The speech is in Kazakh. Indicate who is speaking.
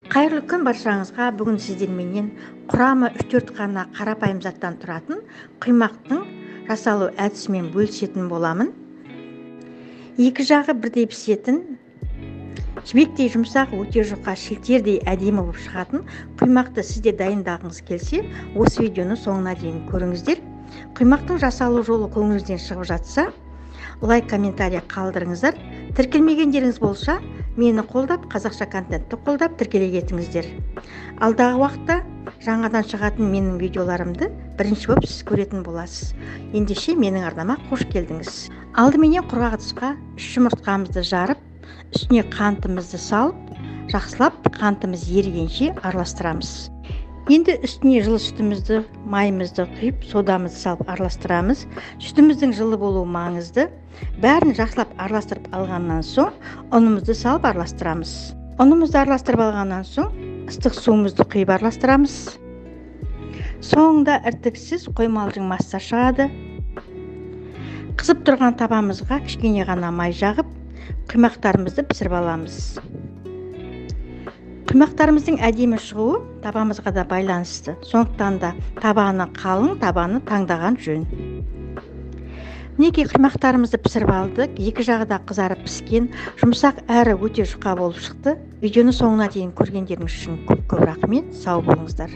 Speaker 1: Қайырлы күн баршаңызға. Бүгін сіздерменен құрамы 3-4 қана қарапайым заттан тұратын құймақтың жасалу әдісімен бөлісетін боламын. Екі жағы бірдей пісетін, жібектей жұмсақ, өте жұқа, шілтердей әдемі болып шығатын құймақты сізде дайындағыңыз келсе, осы видеоны соңына дейін көріңіздер. Құймақтың жасалу жолы көңіліңізден шығып жатса, лайк, комментарий қалдырыңыздар. Тіркелмегендеріңіз болса, мені қолдап, қазақша контентті қолдап тіркеле кетіңіздер. Алдағы уақытта жаңадан шығатын менің видеоларымды бірінші болып сіз көретін боласыз. Ендеше менің арнама қош келдіңіз. Алдыменен құрғақ ыдысқа 3 жұмыртқамызды жарып, үстіне қантымызды салып, жақсылап қантымыз ерігенше араластырамыз. Енді үстіне жылы сүтімізді, майымызды құйып, содамызды салып араластырамыз. Сүтіміздің жылы болуы маңызды. Бәрін жақсылап араластырып алғаннан соң, ұнымызды салып араластырамыз. Ұнымызды араластырып алғаннан соң, ыстық суымызды құйып араластырамыз. Соңында іртіксіз қоймалжың масса шығады. Қызып тұрған табамызға кішкене ғана май жағып, құймақтарымызды пісіріп аламыз. Құймақтарымыздың әдемі шығуы табамызға да байланысты. Сондықтан да табаны қалың, табаны таңдаған жөн. Неге құймақтарымызды пісіріп алдық, екі жағы да қызарып піскен, жұмсақ әрі өте жұқа болып шықты. Видеоны соңына дейін көргендеріңіз үшін көп рахмет, сау болыңыздар.